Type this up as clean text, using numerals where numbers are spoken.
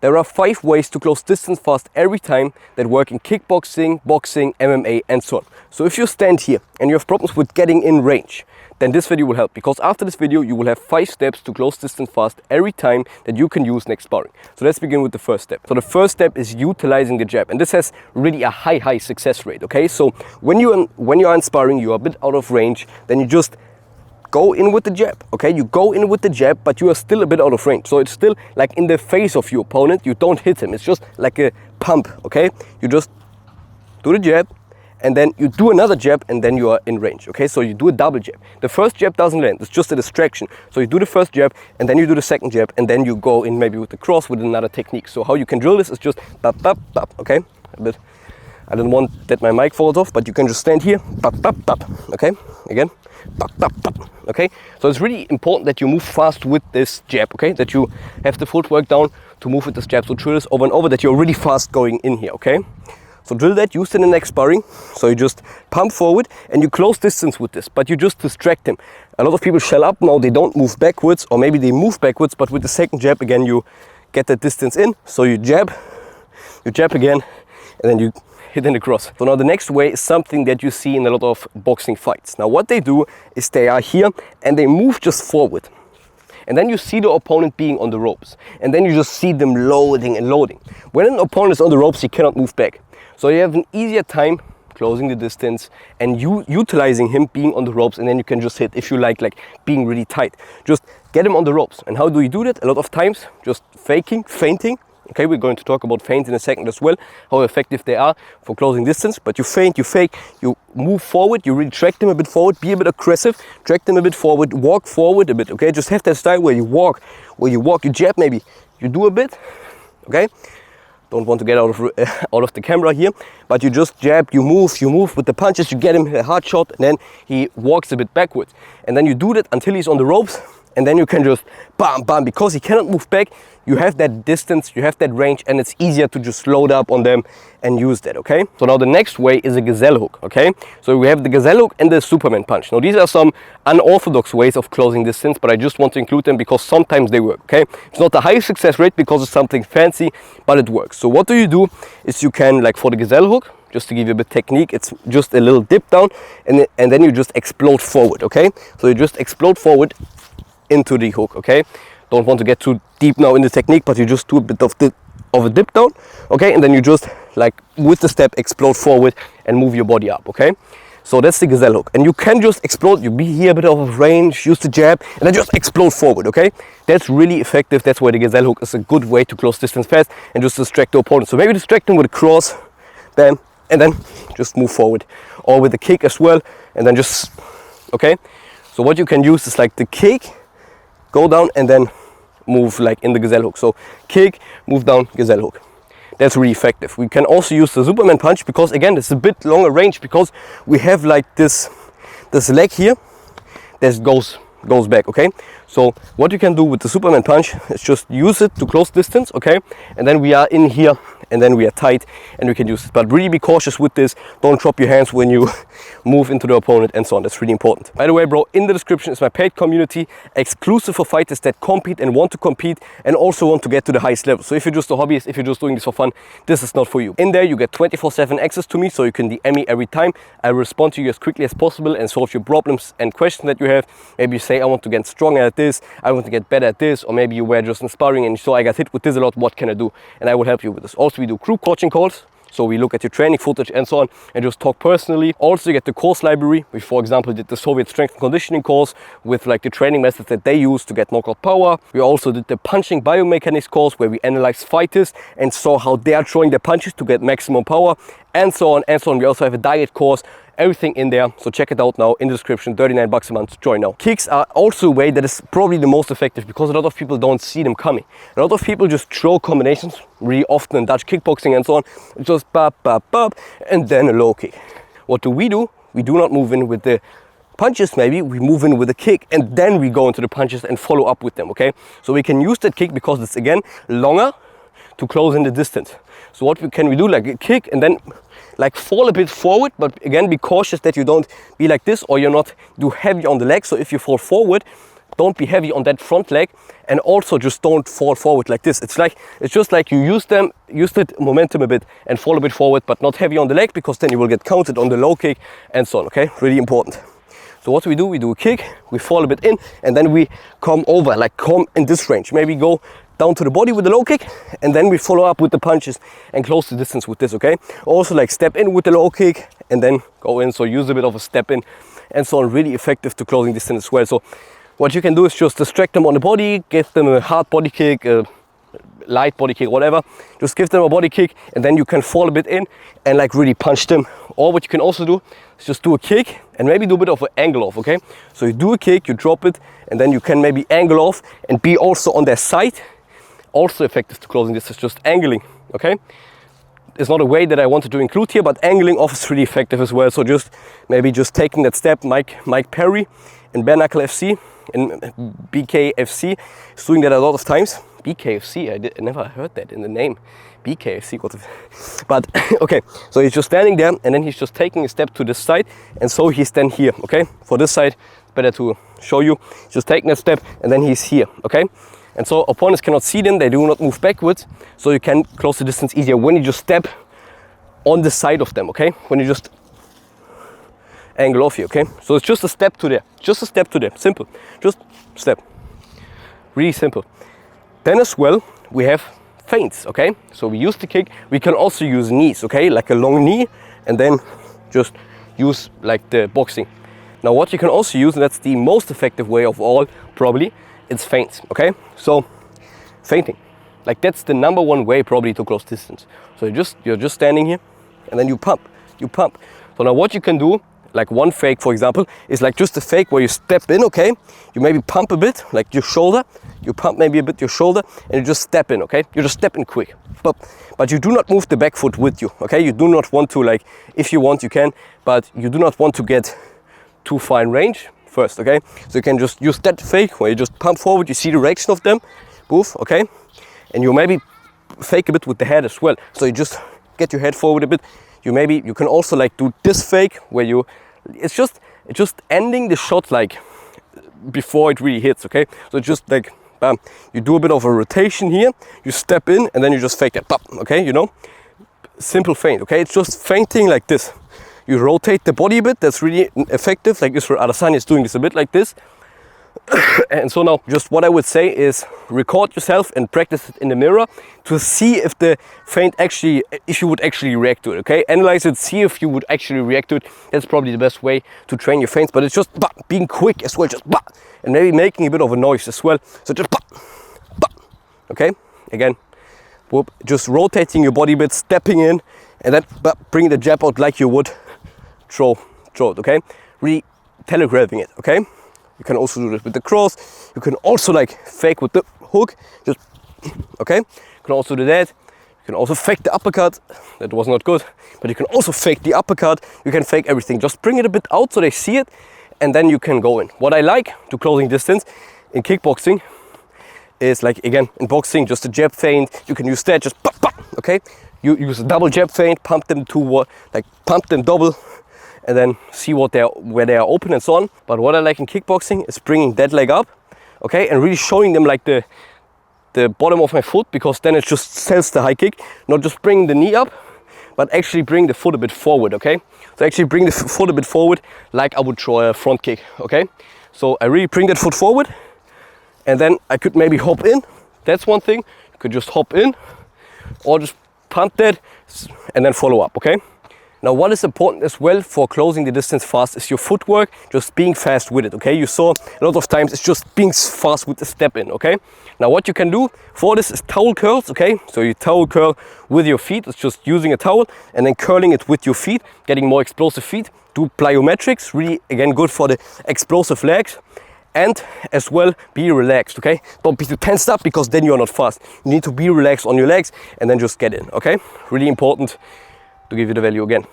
There are 5 ways to close distance fast every time that work in kickboxing, boxing, MMA and so on. So if you stand here and you have problems with getting in range, then this video will help, because after this video you will have 5 steps to close distance fast every time that you can use next sparring. So let's begin with the first step. So the first step is utilizing the jab, and this has really a high success rate, okay? So when you are in sparring, you are a bit out of range, then you just go in with the jab, okay? You go in with the jab, but you are still a bit out of range. So it's still like in the face of your opponent, you don't hit him. It's just like a pump, okay? You just do the jab, and then you do another jab, and then you are in range, okay? So you do a double jab. The first jab doesn't land, it's just a distraction. So you do the first jab, and then you do the second jab, and then you go in maybe with the cross with another technique. So how you can drill this is just bap, bap, bap, okay? A bit. I don't want that my mic falls off, but you can just stand here, bap, bap, bap, okay? Again, bap, bap, bap, okay? So it's really important that you move fast with this jab, okay? That you have the footwork down to move with this jab. So drill this over and over, that you're really fast going in here, okay? So drill that, use it in the next sparring. So you just pump forward and you close distance with this, but you just distract him. A lot of people shell up now, they don't move backwards, or maybe they move backwards, but with the second jab again you get that distance in. So you jab again, and then you hit in the cross. So now the next way is something that you see in a lot of boxing fights. Now what they do is they are here and they move just forward. And then you see the opponent being on the ropes. And then you just see them loading and loading. When an opponent is on the ropes, he cannot move back. So you have an easier time closing the distance and utilizing him being on the ropes, and then you can just hit if you like being really tight. Just get him on the ropes. And how do you do that? A lot of times just fainting. Okay, we're going to talk about feints in a second as well, how effective they are for closing distance. But you feint, you fake, you move forward, you really track them a bit forward, be a bit aggressive, track them a bit forward, walk forward a bit, okay? Just have that style where you walk, you jab maybe, you do a bit, okay? Don't want to get out of the camera here, but you just jab, you move with the punches, you get him a hard shot, and then he walks a bit backwards. And then you do that until he's on the ropes, and then you can just bam, bam, because he cannot move back, you have that distance, you have that range, and it's easier to just load up on them and use that, okay? So now the next way is a gazelle hook, okay? So we have the gazelle hook and the Superman punch. Now these are some unorthodox ways of closing distance, but I just want to include them because sometimes they work, okay? It's not the highest success rate because it's something fancy, but it works. So what do is you can, like for the gazelle hook, just to give you a bit technique, it's just a little dip down, and then you just explode forward, okay? So you just explode forward into the hook, okay? Don't want to get too deep now in the technique, but you just do a bit of a dip down, okay? And then you just like with the step explode forward and move your body up, okay? So that's the gazelle hook, and you can just explode, you be here a bit of range, use the jab, and then just explode forward, okay? That's really effective. That's why the gazelle hook is a good way to close distance fast and just distract the opponent. So maybe distract them with a cross, bam, and then just move forward, or with a kick as well, and then just, okay? So what you can use is like the kick, go down, and then move like in the gazelle hook. So kick, move down, gazelle hook. That's really effective. We can also use the Superman punch because again, it's a bit longer range because we have like this leg here that goes back, okay? So what you can do with the Superman punch is just use it to close distance, okay? And then we are in here, and then we are tight, and we can use it. But really be cautious with this. Don't drop your hands when you move into the opponent and so on. That's really important. By the way, bro, in the description is my paid community, exclusive for fighters that compete and want to compete and also want to get to the highest level. So if you're just a hobbyist, if you're just doing this for fun, this is not for you. In there, you get 24/7 access to me, so you can DM me every time. I will respond to you as quickly as possible and solve your problems and questions that you have. Maybe you say, I want to get stronger at this, I want to get better at this, or maybe you were just inspiring and so I got hit with this a lot, what can I do? And I will help you with this. Also, we do group coaching calls. So we look at your training footage and so on and just talk personally. Also, you get the course library. We, for example, did the Soviet strength and conditioning course with like the training methods that they use to get knockout power. We also did the punching biomechanics course where we analyzed fighters and saw how they are throwing their punches to get maximum power, and so on and so on. We also have a diet course, everything in there. So check it out now in the description, 39 bucks a month, join now. Kicks are also a way that is probably the most effective because a lot of people don't see them coming. A lot of people just throw combinations really often in Dutch kickboxing and so on, just bop, bop, bop, and then a low kick. What do? We do not move in with the punches, maybe we move in with a kick and then we go into the punches and follow up with them, okay? So we can use that kick because it's again longer to close in the distance. So what can we do? Like a kick and then like fall a bit forward, but again be cautious that you don't be like this or you're not too heavy on the leg. So if you fall forward, don't be heavy on that front leg, and also just don't fall forward like this. It's just like you use the momentum a bit and fall a bit forward, but not heavy on the leg, because then you will get counted on the low kick and so on, okay? Really important. So what we do a kick, we fall a bit in, and then we come over, like come in this range. Maybe go down to the body with the low kick, and then we follow up with the punches and close the distance with this, okay? Also like step in with the low kick and then go in, so use a bit of a step in and so on. Really effective to closing distance as well. So what you can do is just distract them on the body, give them a hard body kick, a light body kick, whatever. Just give them a body kick, and then you can fall a bit in and like really punch them. Or what you can also do is just do a kick and maybe do a bit of an angle off, okay? So you do a kick, you drop it, and then you can maybe angle off and be also on their side. Also effective to closing distance, just angling, okay? It's not a way that I wanted to include here, but angling off is really effective as well. So just maybe just taking that step. Mike Perry in Bare Knuckle FC, in BKFC, is doing that a lot of times. BKFC, I never heard that in the name. BKFC, but okay. So he's just standing there, and then he's just taking a step to this side, and so he's then here, okay? For this side, better to show you. Just taking a step, and then he's here, okay? And so opponents cannot see them, they do not move backwards, so you can close the distance easier when you just step on the side of them, okay? When you just angle off here, okay? So it's just a step to there, just a step to there, simple, just step, really simple. Then as well, we have feints, okay? So we use the kick, we can also use knees, okay? Like a long knee, and then just use like the boxing. Now what you can also use, and that's the most effective way of all, probably, it's feints, okay? So feinting, like that's the number one way probably to close distance. So you're just standing here, and then you pump. So now what you can do, like one fake for example, is like just a fake where you step in, okay? You maybe pump a bit, like your shoulder, you pump maybe a bit your shoulder, and you just step in, okay? You just step in quick, but you do not move the back foot with you, okay? You do not want to, like, if you want you can, but you do not want to get too far in range first, okay? So you can just use that fake where you just pump forward, you see the direction of them, move, okay? And you maybe fake a bit with the head as well. So you just get your head forward a bit. You can also like do this fake where it's just ending the shot like before it really hits, okay? So it's just like bam, you do a bit of a rotation here, you step in, and then you just fake that, bam, okay? You know, simple feint, okay? It's just feinting like this. You rotate the body a bit, that's really effective, like Israel Adesanya is doing this a bit like this. And so now, just what I would say is record yourself and practice it in the mirror to see if the feint actually, if you would actually react to it, okay? Analyze it, see if you would actually react to it. That's probably the best way to train your feints, but it's just being quick as well, just and maybe making a bit of a noise as well. So just okay? Again, whoop, just rotating your body a bit, stepping in, and then bring the jab out like you would throw it, okay? Really telegraphing it, okay? You can also do this with the cross. You can also like fake with the hook, just okay? You can also do that. You can also fake the uppercut. That was not good, but you can also fake the uppercut. You can fake everything. Just bring it a bit out so they see it, and then you can go in. What I like to closing distance in kickboxing is like, again, in boxing, just a jab feint. You can use that, just okay? You use a double jab feint, pump them pump them double, and then see where they are open and so on. But what I like in kickboxing is bringing that leg up, okay, and really showing them like the bottom of my foot, because then it just sells the high kick. Not just bring the knee up, but actually bring the foot a bit forward, okay? So actually bring the foot a bit forward like I would throw a front kick, okay? So I really bring that foot forward, and then I could maybe hop in. That's one thing. You could just hop in, or just pump that and then follow up, okay? Now what is important as well for closing the distance fast is your footwork, just being fast with it, okay? You saw a lot of times it's just being fast with the step in, okay? Now what you can do for this is towel curls, okay? So you towel curl with your feet, it's just using a towel and then curling it with your feet, getting more explosive feet. Do plyometrics, really again good for the explosive legs. And as well, be relaxed, okay? Don't be too tensed up, because then you're not fast. You need to be relaxed on your legs and then just get in, okay? Really important to give you the value again.